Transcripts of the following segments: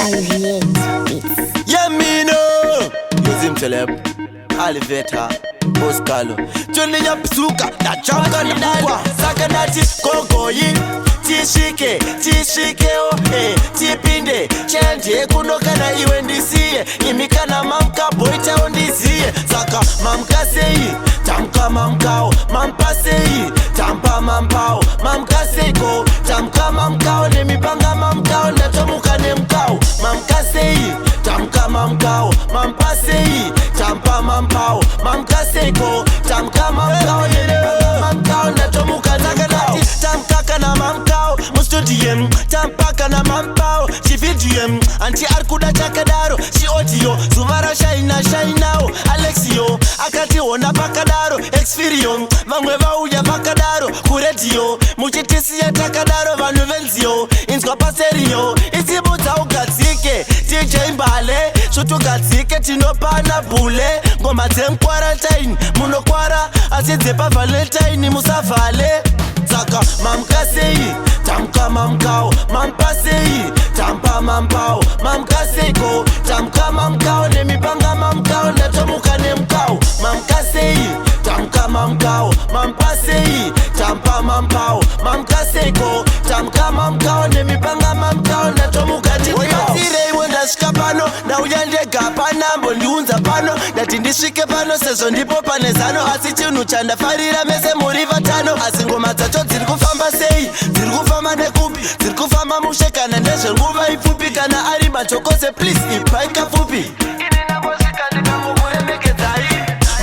Yeah, me no. Use him celeb. Aliveta. Oscalo. Johnny Yapsuka. Na chaka na mukwa. Sakanati kogoyi. Tishike oh tipinde chanje kunokana iwe ndisiye imikana mamka boita ondiziye saka mamka sei tamka mamkao mampa sei tampa mampao mamka seiko tamka mamkao nemipanga mamkao natomuka nemkao mamka sei tamka mamkao mampa sei tampa mampao mamka seiko tamka mamkao nemipanga mamkao natomuka nakanati tamka kana mamkao Mustudiem, tampaka na mampao Chividiem, anti arkuda chakadaro Shi audio, zumara shainao Alexio, akati ona pakadaro Experio, vangweva uya pakadaro Kuretio, muchitisi ya takadaro Vanuvenzio, inskwa paserio Isibuta ugatsike, TJ Mbale Shutu gatsike, tinopana bule Ngoma tem quarantine, munokwara Asizepa valentine, musafale Saka mamka sei tamka mamkao mampa sei tampa mampao mamka seiko tamka mamkao nemipanga mamkao natomuka nemkao mamka sei tamka mamkao mampa sei tampa mampao mamka seiko tamka mamkao nemipanga mamkao natomuka nemkao ndashika pano na uyandega panambo ndiunza pano ndati ndisvike pano sezvo ndipo pane zano asi chinhu chandafarira mese muri vatano asi ngoma dzacho dziri kufamba sei dziri kufamba nekupi dziri kufamba mushe kana ndezvenguva ipfupi kana ari machokose please ipai kapfupi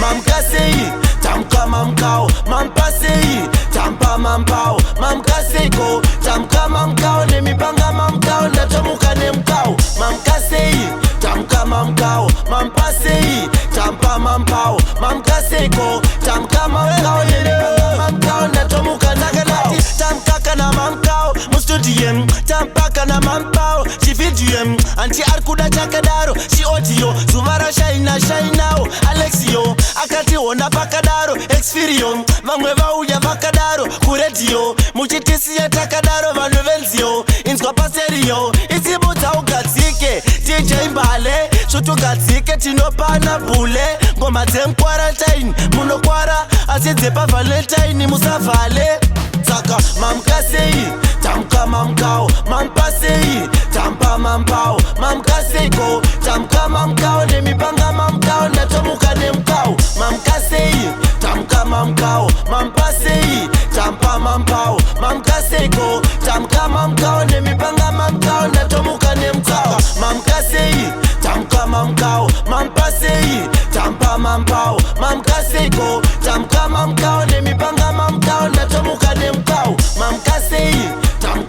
mamka sei tamka mamkao mampa sei tampa mampao mamka seiko tamka mamkao nemipanga mamkao ndatomuka nemkao mamka sei tamka mamkao mampa sei tampa mampao mamka seiko tamka mamkao nemipanga mamkao ndatomuka nakanati tamka kana mamkao mustudiem tampa kana mampao chividiem anti arkuda chakadaro shi audio zumara shainao Alexio akati ona pakadaro Experio vamwe vauya pakadaro kuredio muchitisiya takadaro vanuvenzio inzwa paserio isibuta ugadzike TJ Mbale svutugadzike tinopana bule ngoma dzem quarantine munokwara asidzepa valentine musavhale saka mamka sei tamka mamkao mampa sei tampa mampao mamka seiko tamka mamkao nemipanga mamkao natomuka nemkao mamka sei tamka mamkao mampa sei tampa mampao mamka seiko tamka mamkao nemipanga mamkao natomuka nemkao mamka sei tamka mamkao mampa sei tampa mampao mamka seiko tamka mamkao nemipanga mamkao natomuka nemkao mamka sei tamka